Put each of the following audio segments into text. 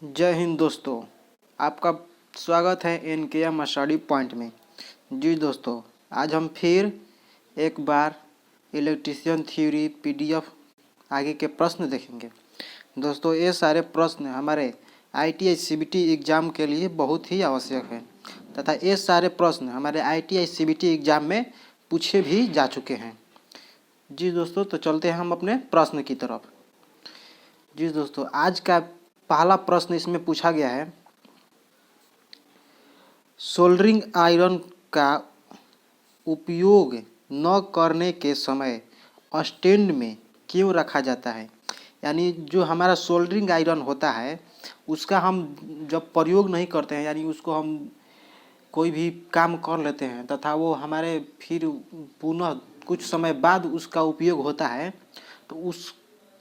जय हिंद दोस्तों, आपका स्वागत है एन.के.एम. स्टडी पॉइंट में। जी दोस्तों, आज हम फिर एक बार इलेक्ट्रीशियन थ्योरी पीडीएफ आगे के प्रश्न देखेंगे। दोस्तों, ये सारे प्रश्न हमारे आईटीआई सीबीटी एग्ज़ाम के लिए बहुत ही आवश्यक है तथा ये सारे प्रश्न हमारे आईटीआई सीबीटी एग्ज़ाम में पूछे भी जा चुके हैं। जी दोस्तों, तो चलते हैं हम अपने प्रश्न की तरफ। जी दोस्तों, आज का पहला प्रश्न इसमें पूछा गया है, सोल्डरिंग आयरन का उपयोग न करने के समय स्टैंड में क्यों रखा जाता है। यानी जो हमारा सोल्डरिंग आयरन होता है उसका हम जब प्रयोग नहीं करते हैं, यानी उसको हम कोई भी काम कर लेते हैं तथा वो हमारे फिर पुनः कुछ समय बाद उसका उपयोग होता है, तो उस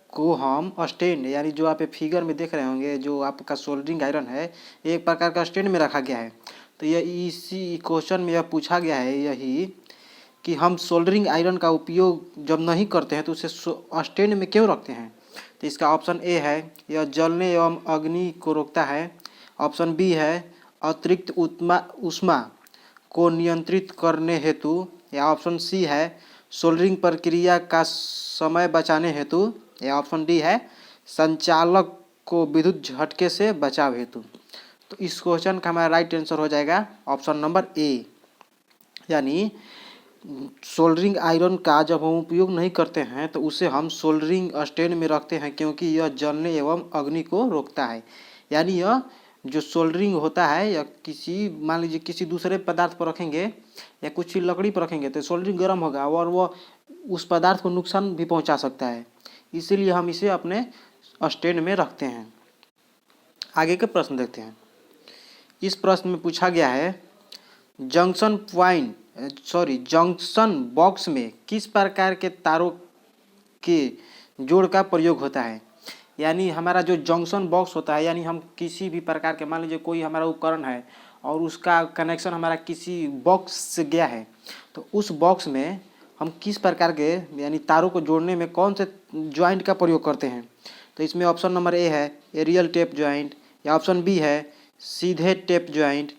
को हम स्टैंड, यानी जो आप फिगर में देख रहे होंगे, जो आपका सोल्डरिंग आयरन है एक प्रकार का स्टैंड में रखा गया है। तो यह इसी क्वेश्चन में यह पूछा गया है यही कि हम सोल्डरिंग आयरन का उपयोग जब नहीं करते हैं तो उसे स्टैंड में क्यों रखते हैं। तो इसका ऑप्शन ए है, यह जलने एवं अग्नि को रोकता है। ऑप्शन बी है, अतिरिक्त ऊष्मा को नियंत्रित करने हेतु। या ऑप्शन सी है, सोल्डरिंग प्रक्रिया का समय बचाने हेतु। या ऑप्शन डी है, संचालक को विद्युत झटके से बचाव हेतु। तो इस क्वेश्चन का हमारा राइट आंसर हो जाएगा ऑप्शन नंबर ए, यानी सोल्डरिंग आयरन का जब हम उपयोग नहीं करते हैं तो उसे हम सोल्डरिंग स्टैंड में रखते हैं क्योंकि यह जलने एवं अग्नि को रोकता है। यानी यह जो सोल्डरिंग होता है या किसी, मान लीजिए किसी दूसरे पदार्थ पर रखेंगे या कुछ लकड़ी पर रखेंगे तो सोल्डरिंग गर्म होगा और वह उस पदार्थ को नुकसान भी पहुंचा सकता है, इसीलिए हम इसे अपने स्टैंड में रखते हैं। आगे के प्रश्न देखते हैं। इस प्रश्न में पूछा गया है, जंक्शन बॉक्स में किस प्रकार के तारों के जोड़ का प्रयोग होता है। यानी हमारा जो जंक्शन बॉक्स होता है, यानी हम किसी भी प्रकार के, मान लीजिए कोई हमारा उपकरण है और उसका कनेक्शन हमारा किसी बॉक्स से गया है, तो उस बॉक्स में हम किस प्रकार के, यानी तारों को जोड़ने में कौन से ज्वाइंट का प्रयोग करते हैं। तो इसमें ऑप्शन नंबर ए है एरियल टेप ज्वाइंट, या ऑप्शन बी है सीधे टेप ज्वाइंट,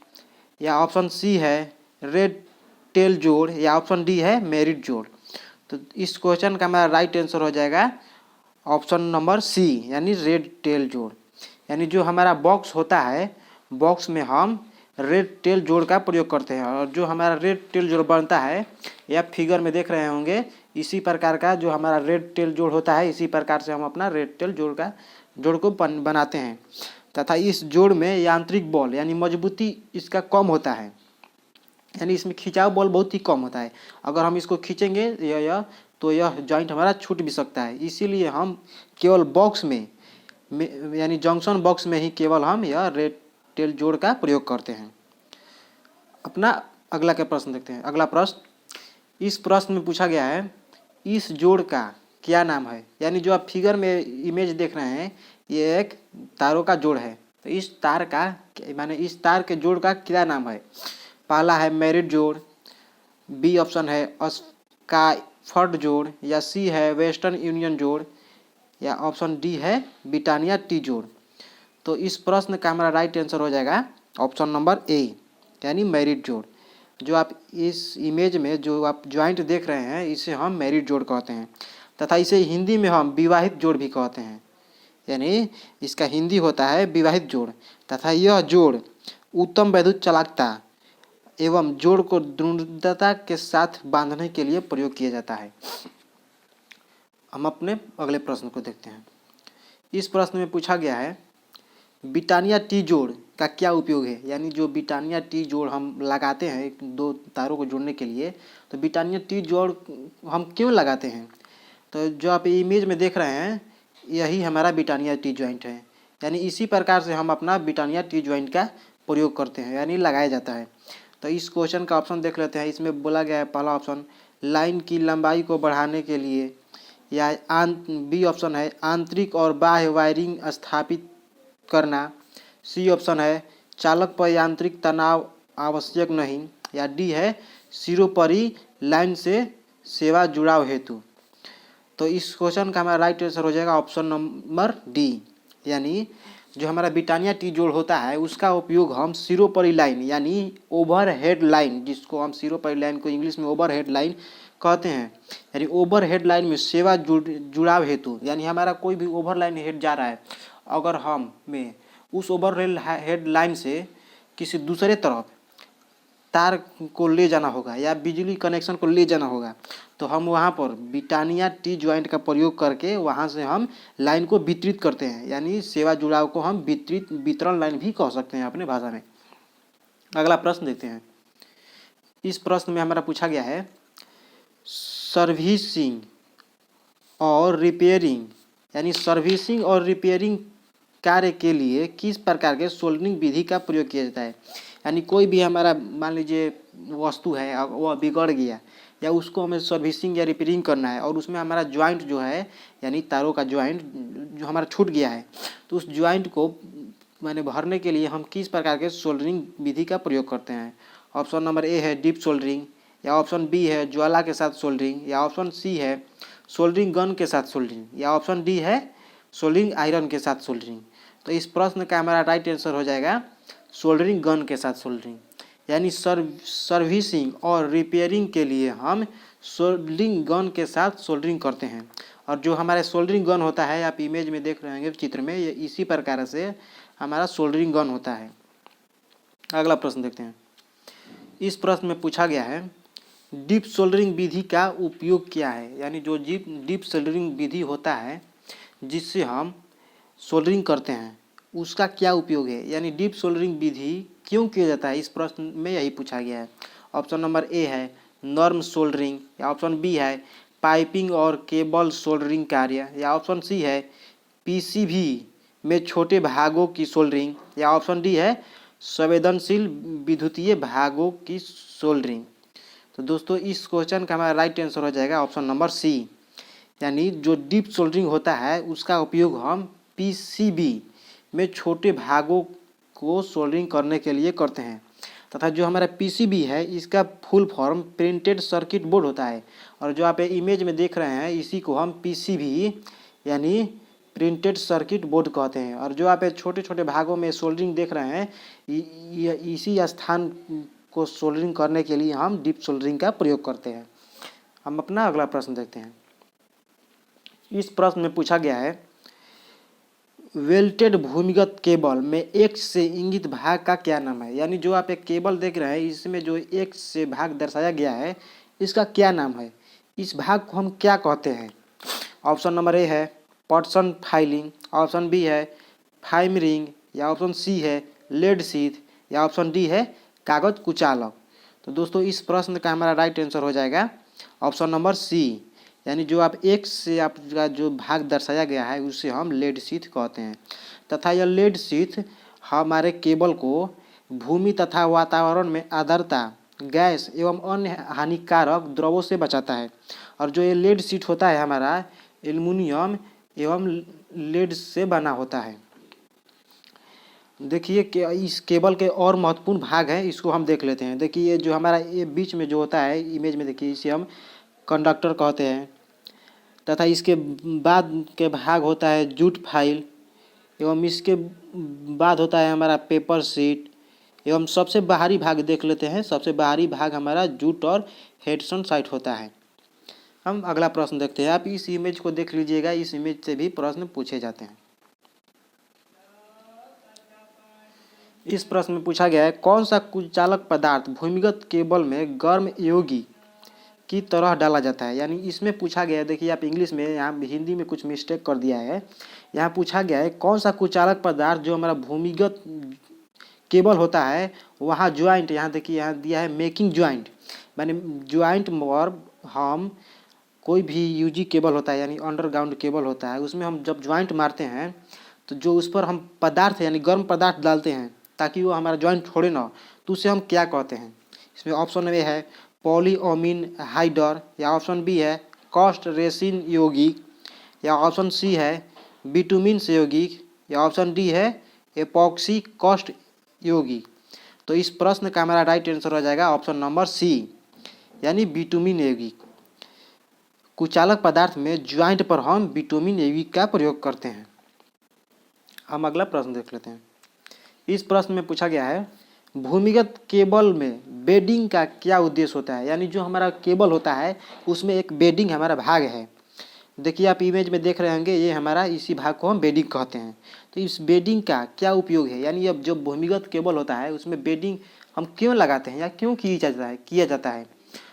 या ऑप्शन सी है रेड टेल जोड़, या ऑप्शन डी है मेरिट जोड़। तो इस क्वेश्चन का हमारा राइट आंसर हो जाएगा ऑप्शन नंबर सी, यानी रेड टेल जोड़। यानी जो हमारा बॉक्स होता है, बॉक्स में हम रेड टेल जोड़ का प्रयोग करते हैं, और जो हमारा रेड टेल जोड़ बनता है या फिगर में देख रहे होंगे, इसी प्रकार का जो हमारा रेड टेल जोड़ होता है, इसी प्रकार से हम अपना रेड टेल जोड़ को बनाते हैं। तथा इस जोड़ में यांत्रिक बल यानी मजबूती इसका कम होता है, यानी इसमें खिंचाव बल बहुत ही कम होता है। अगर हम इसको खींचेंगे तो यह जॉइंट हमारा छूट भी सकता है, इसीलिए हम केवल बॉक्स में यानी जंक्शन बॉक्स में ही केवल हम यह रेड टेल जोड़ का प्रयोग करते हैं। अपना अगला के प्रश्न देखते हैं। अगला प्रश्न, इस प्रश्न में पूछा गया है, इस जोड़ का क्या नाम है। यानी जो आप फिगर में इमेज देख रहे हैं, ये एक तारों का जोड़ है, तो इस तार का, माने इस तार के जोड़ का क्या नाम है। पहला है मेरिट जोड़, बी ऑप्शन है स्काइफर्ड जोड़, या सी है वेस्टर्न यूनियन जोड़, या ऑप्शन डी है ब्रिटानिया टी जोड़। तो इस प्रश्न का हमारा राइट आंसर हो जाएगा ऑप्शन नंबर ए, यानी मेरिट जोड़। जो आप इस इमेज में जो आप ज्वाइंट देख रहे हैं, इसे हम मेरिट जोड़ कहते हैं, तथा इसे हिंदी में हम विवाहित जोड़ भी कहते हैं। यानी इसका हिंदी होता है विवाहित जोड़, तथा यह जोड़ उत्तम विद्युत चालकता एवं जोड़ को दृढ़ता के साथ बांधने के लिए प्रयोग किया जाता है। हम अपने अगले प्रश्न को देखते हैं। इस प्रश्न में पूछा गया है, ब्रिटानिया टी जोड़ का क्या उपयोग है। यानी जो ब्रिटानिया टी जोड़ हम लगाते हैं दो तारों को जोड़ने के लिए, तो ब्रिटानिया टी जोड़ हम क्यों लगाते हैं। तो जो आप इमेज में देख रहे हैं, यही हमारा ब्रिटानिया टी ज्वाइंट है। यानी इसी प्रकार से हम अपना ब्रिटानिया टी ज्वाइंट का प्रयोग करते हैं, यानी लगाया जाता है। तो इस क्वेश्चन का ऑप्शन देख लेते हैं। इसमें बोला गया है, पहला ऑप्शन लाइन की लंबाई को बढ़ाने के लिए, या बी ऑप्शन है आंतरिक और बाह्य वायरिंग स्थापित करना, सी ऑप्शन है चालक पर यांत्रिक तनाव आवश्यक नहीं, या डी है सिरोपरी लाइन से सेवा जुड़ाव हेतु। तो इस क्वेश्चन का हमारा राइट आंसर हो जाएगा ऑप्शन नंबर डी, यानी जो हमारा ब्रिटानिया टी जोड़ होता है उसका उपयोग हम सिरोपरी लाइन यानी ओवर हेड लाइन, जिसको हम सिरोपरी लाइन को इंग्लिश में ओवर हेड लाइन कहते हैं, यानी ओवर हेड लाइन में सेवा जुड़ाव हेतु, यानी हमारा कोई भी ओवर लाइन हेड जा रहा है, अगर हम में उस ओवर हेड लाइन से किसी दूसरे तरफ तार को ले जाना होगा या बिजली कनेक्शन को ले जाना होगा, तो हम वहाँ पर ब्रिटानिया टी ज्वाइंट का प्रयोग करके वहाँ से हम लाइन को वितरित करते हैं, यानी सेवा जुड़ाव को हम वितरण लाइन भी कह सकते हैं अपने भाषा में। अगला प्रश्न देखते हैं। इस प्रश्न में हमारा पूछा गया है सर्विसिंग और रिपेयरिंग, यानी सर्विसिंग और रिपेयरिंग कार्य के लिए किस प्रकार के सोल्डरिंग विधि का प्रयोग किया जाता है। यानी कोई भी हमारा मान लीजिए वस्तु है वह बिगड़ गया या उसको हमें सर्विसिंग या रिपेयरिंग करना है और उसमें हमारा ज्वाइंट जो है यानी तारों का ज्वाइंट जो हमारा छूट गया है, तो उस ज्वाइंट को मैंने भरने के लिए हम किस प्रकार के सोल्डरिंग विधि का प्रयोग करते हैं। ऑप्शन नंबर ए है डीप सोल्डरिंग, या ऑप्शन बी है ज्वाला के साथ सोल्डरिंग, या ऑप्शन सी है सोल्डरिंग गन के साथ सोल्डरिंग, या ऑप्शन डी है सोल्डरिंग आयरन के साथ सोल्डरिंग। तो इस प्रश्न का हमारा राइट आंसर हो जाएगा सोल्डरिंग गन के साथ सोल्डरिंग, यानी सर्विसिंग और रिपेयरिंग के लिए हम सोल्डरिंग गन के साथ सोल्डरिंग करते हैं। और जो हमारे सोल्डरिंग गन होता है, आप इमेज में देख रहे होंगे चित्र में, ये इसी प्रकार से हमारा सोल्डरिंग गन होता है। अगला प्रश्न देखते हैं। इस प्रश्न में पूछा गया है डीप सोल्डरिंग विधि का उपयोग क्या है, यानी जो डीप सोल्डरिंग विधि होता है जिससे हम सोल्डरिंग करते हैं उसका क्या उपयोग है, यानी डीप सोल्डरिंग विधि क्यों किया जाता है, इस प्रश्न में यही पूछा गया है। ऑप्शन नंबर ए है नॉर्म सोल्डरिंग, या ऑप्शन बी है पाइपिंग और केबल सोल्डरिंग कार्य, या ऑप्शन सी है पीसीबी में छोटे भागों की सोल्डरिंग, या ऑप्शन डी है संवेदनशील विद्युतीय भागों की सोल्डरिंग। तो दोस्तों इस क्वेश्चन का हमारा राइट आंसर हो जाएगा ऑप्शन नंबर सी, यानी जो डीप सोल्डरिंग होता है उसका उपयोग हम पीसीबी में छोटे भागों को सोल्डरिंग करने के लिए करते हैं, तथा जो हमारा पीसीबी है इसका full form printed circuit board होता है, और जो आप इमेज में देख रहे हैं इसी को हम पीसीबी यानी प्रिंटेड सर्किट बोर्ड कहते हैं। और जो आप छोटे छोटे भागों में सोल्डरिंग देख रहे हैं इसी स्थान को सोल्डरिंग करने के लिए हम डीप सोल्डरिंग का प्रयोग करते हैं। हम अपना अगला प्रश्न देखते हैं। इस प्रश्न में पूछा गया है वेल्टेड भूमिगत केबल में एक्स से इंगित भाग का क्या नाम है, यानी जो आप एक केबल देख रहे हैं इसमें जो एक्स से भाग दर्शाया गया है इसका क्या नाम है, इस भाग को हम क्या कहते हैं। ऑप्शन नंबर ए है पटसन फाइलिंग, ऑप्शन बी है फाइम रिंग, या ऑप्शन सी है लेड शीथ, या ऑप्शन डी है कागज कुचालक। तो दोस्तों इस प्रश्न का हमारा राइट आंसर हो जाएगा ऑप्शन नंबर सी, यानी जो आप एक्स से आपका जो भाग दर्शाया गया है उसे हम लेड शीथ कहते हैं, तथा यह लेड शीथ हमारे केबल को भूमि तथा वातावरण में आर्द्रता गैस एवं अन्य हानिकारक द्रवों से बचाता है। और जो ये लेड शीट होता है हमारा एल्युमिनियम एवं लेड से बना होता है। देखिए कि इस केबल के और महत्वपूर्ण भाग हैं, इसको हम देख लेते हैं। देखिए ये जो हमारा ये बीच में जो होता है इमेज में देखिए इसे हम कंडक्टर कहते हैं, तथा इसके बाद के भाग होता है जूट फाइल, एवं इसके बाद होता है हमारा पेपर शीट, एवं सबसे बाहरी भाग देख लेते हैं। सबसे बाहरी भाग हमारा जूट और हेडसन साइट होता है। हम अगला प्रश्न देखते हैं। आप इस इमेज को देख लीजिएगा, इस इमेज से भी प्रश्न पूछे जाते हैं। इस प्रश्न में पूछा गया है कौन सा कुचालक पदार्थ भूमिगत केबल में गर्म योगी की तरह डाला जाता है, यानी इसमें पूछा गया है। देखिए आप इंग्लिश में यहाँ हिंदी में कुछ मिस्टेक कर दिया है। यहाँ पूछा गया है कौन सा कुचालक पदार्थ जो हमारा भूमिगत केबल होता है वहाँ ज्वाइंट, यहाँ देखिए यहाँ दिया है मेकिंग ज्वाइंट, माने ज्वाइंट और हम कोई भी यूजी केबल होता है यानी अंडरग्राउंड केबल होता है उसमें हम जब ज्वाइंट मारते हैं तो जो उस पर हम पदार्थ यानी गर्म पदार्थ डालते हैं ताकि वो हमारा ज्वाइंट छोड़े ना, तो उसे हम क्या कहते हैं। इसमें ऑप्शन ए है पॉलीअमीन हाइडर, या ऑप्शन बी है कॉस्ट रेसिन यौगिक, या ऑप्शन सी है बिटुमिन से यौगिक, या ऑप्शन डी है एपॉक्सी कॉस्ट यौगिक। तो इस प्रश्न का हमारा राइट आंसर हो जाएगा ऑप्शन नंबर सी, यानी बिटुमिन यौगिक। कुचालक पदार्थ में ज्वाइंट पर हम बिटुमिन यौगिक का प्रयोग करते हैं। हम अगला प्रश्न देख लेते हैं। इस प्रश्न में पूछा गया है भूमिगत केबल में बेडिंग का क्या उद्देश्य होता है। यानी जो हमारा केबल होता है उसमें एक बेडिंग हमारा भाग है। देखिए आप इमेज में देख रहे होंगे, ये हमारा इसी भाग को हम बेडिंग कहते हैं। तो इस बेडिंग का क्या उपयोग है, यानी अब जो भूमिगत केबल होता है उसमें बेडिंग हम क्यों लगाते हैं या क्यों किया जाता है।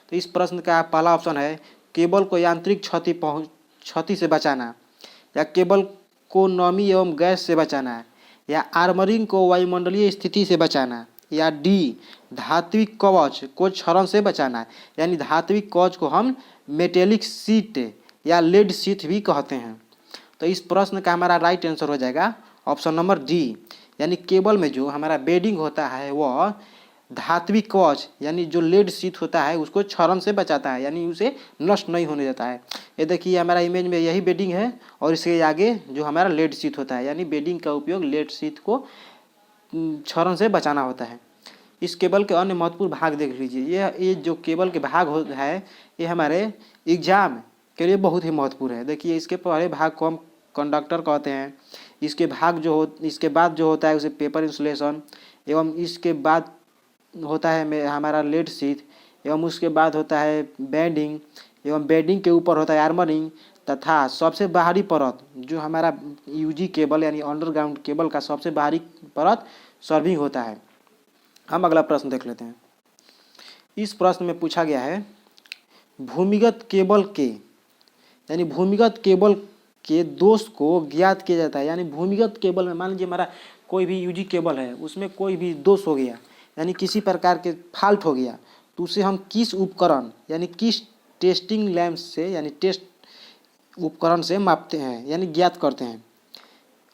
तो इस प्रश्न का पहला ऑप्शन है केबल को यांत्रिक क्षति से बचाना, या केबल को नमी एवं गैस से बचाना, या आर्मरिंग को वायुमंडलीय स्थिति से बचाना, या डी धात्विक कवच को क्षरण से बचाना। यानी धात्विक कवच को हम मेटेलिक सीट या लेड शीट भी कहते हैं। तो इस प्रश्न का हमारा राइट आंसर हो जाएगा ऑप्शन नंबर डी। यानी केबल में जो हमारा बेडिंग होता है वह धात्विक कवच यानी जो लेड शीट होता है उसको क्षरण से बचाता है, यानी उसे नष्ट नहीं होने देता है। ये देखिए हमारा इमेज में यही बेडिंग है और इसके आगे जो हमारा लेड शीट होता है, यानी बेडिंग का उपयोग लेड शीट को क्षरण से बचाना होता है। इस केबल के अन्य महत्वपूर्ण भाग देख लीजिए। ये जो केबल के भाग है ये हमारे एग्जाम के लिए बहुत ही महत्वपूर्ण है। देखिए इसके पहले भाग को हम कंडक्टर कहते हैं, इसके बाद जो होता है उसे पेपर इंसुलेशन, एवं इसके बाद होता है हमारा लेड शीट, एवं उसके बाद होता है बेडिंग, एवं बेडिंग के ऊपर होता है आर्मरिंग, तथा सबसे बाहरी परत जो हमारा यूजी केबल यानी अंडरग्राउंड केबल का सबसे बाहरी परत सर्विंग होता है। हम अगला प्रश्न देख लेते हैं। इस प्रश्न में पूछा गया है भूमिगत केबल के दोष को ज्ञात किया जाता है। यानी भूमिगत केबल में मान लीजिए हमारा कोई भी यूजी केबल है उसमें कोई भी दोष हो गया, यानी किसी प्रकार के फॉल्ट हो गया, तो उसे हम किस उपकरण यानी किस टेस्टिंग लैंप से यानी टेस्ट उपकरण से मापते हैं यानी ज्ञात करते हैं,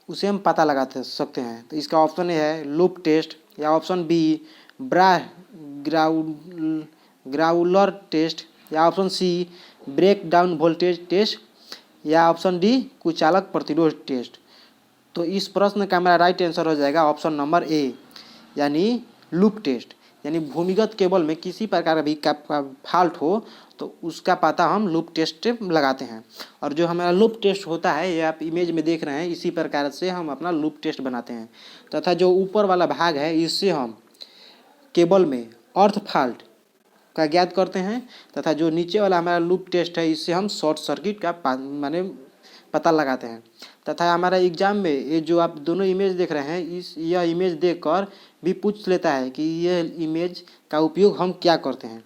उसे हम पता लगा सकते हैं। तो इसका ऑप्शन ए है लूप टेस्ट, या ऑप्शन बी ग्राउलर टेस्ट, या option C break down voltage test, या ऑप्शन डी कुचालक प्रतिरोध टेस्ट। तो इस प्रश्न का हमारा राइट आंसर हो जाएगा ऑप्शन नंबर ए यानी लूप टेस्ट। यानी भूमिगत केबल में किसी प्रकार का फॉल्ट हो तो उसका पता हम लूप टेस्ट लगाते हैं। और जो हमारा लूप टेस्ट होता है ये आप इमेज में देख रहे हैं, इसी प्रकार से हम अपना लूप टेस्ट बनाते हैं। तथा जो ऊपर वाला भाग है इससे हम केबल में अर्थ फॉल्ट का ज्ञात करते हैं, तथा जो नीचे वाला हमारा लूप टेस्ट है इससे हम शॉर्ट सर्किट का पता लगाते हैं। तथा हमारा एग्जाम में ये जो आप दोनों इमेज देख रहे हैं यह इमेज देखकर भी पूछ लेता है कि यह इमेज का उपयोग हम क्या करते हैं।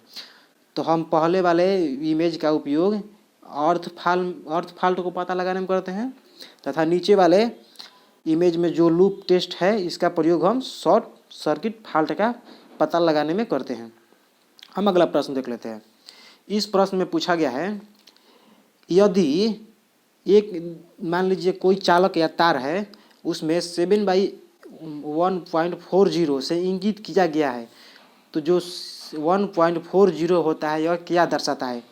तो हम पहले वाले इमेज का उपयोग अर्थ फॉल्ट को पता लगाने में करते हैं, तथा नीचे वाले इमेज में जो लूप टेस्ट है इसका प्रयोग हम शॉर्ट सर्किट फॉल्ट का पता लगाने में करते हैं। हम अगला प्रश्न देख लेते हैं। इस प्रश्न में पूछा गया है यदि एक मान लीजिए कोई चालक या तार है उसमें 7/1.40 से इंगित किया गया है, तो जो 1.40 होता है यह क्या दर्शाता है।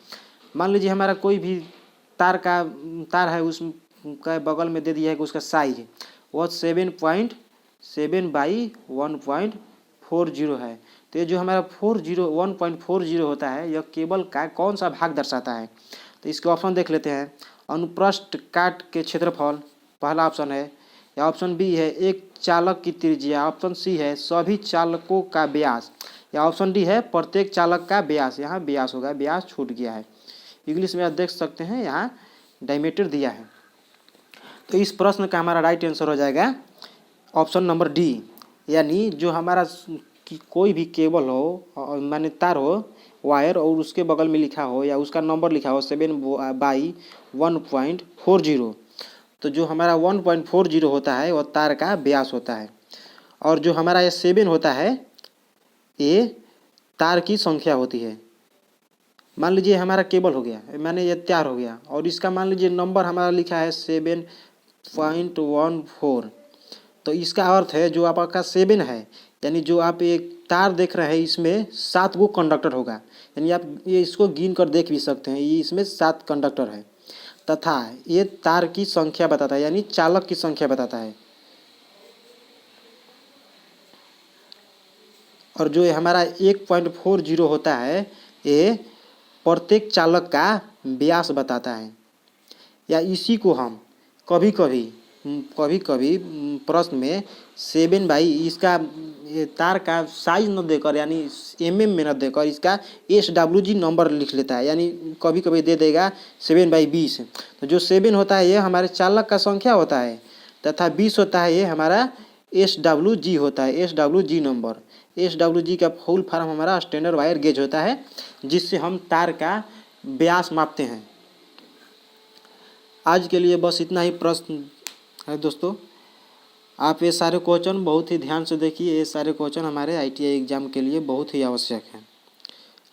मान लीजिए हमारा कोई भी तार है उसका बगल में दे दिया है कि उसका साइज वह 7/1.40 है। तो ये जो हमारा 1.40 होता है यह केबल का कौन सा भाग दर्शाता है। तो इसके ऑप्शन देख लेते हैं। अनुप्रस्थ काट के क्षेत्रफल पहला ऑप्शन है, या ऑप्शन बी है एक चालक की त्रिज्या, ऑप्शन सी है सभी चालकों का व्यास, या ऑप्शन डी है प्रत्येक चालक का व्यास। यहाँ व्यास होगा, व्यास छूट गया है। इंग्लिश में आप देख सकते हैं यहाँ डायमीटर दिया है। तो इस प्रश्न का हमारा राइट आंसर हो जाएगा ऑप्शन नंबर डी। यानी जो हमारा कोई भी केबल हो माने तार हो वायर और उसके बगल में लिखा हो या उसका नंबर लिखा हो 7/1.40, तो जो हमारा 1.40 होता है वह तार का व्यास होता है। और जो हमारा ये 7 होता है ये तार की संख्या होती है। मान लीजिए हमारा केबल हो गया, माने ये तार हो गया और इसका मान लीजिए नंबर हमारा लिखा है 7.14, तो इसका अर्थ है जो आपका 7 है यानी जो आप एक तार देख रहे हैं इसमें 7 गो कंडक्टर होगा। यानी आप ये इसको गिन कर देख भी सकते हैं, ये इसमें 7 कंडक्टर है, तथा ये तार की संख्या बताता है यानी चालक की संख्या बताता है। और जो हमारा 1.40 होता है ये प्रत्येक चालक का व्यास बताता है। या इसी को हम कभी कभी कभी कभी प्रश्न में 7 बाई इसका तार का साइज न देकर यानी में न देकर इसका SWG नंबर लिख लेता है, यानी कभी कभी दे देगा 7/20। तो जो 7 होता है ये हमारे चालक का संख्या होता है तथा 20 होता है ये हमारा SWG होता है, SWG नंबर। SWG का फुल फॉर्म हमारा स्टैंडर्ड वायर गेज होता है, जिससे हम तार का व्यास मापते हैं। आज के लिए बस इतना ही प्रश्न है दोस्तों। आप ये सारे क्वेश्चन बहुत ही ध्यान से देखिए, ये सारे क्वेश्चन हमारे ITI एग्ज़ाम के लिए बहुत ही आवश्यक हैं।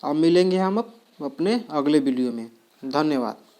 अब मिलेंगे हम अपने अगले वीडियो में। धन्यवाद।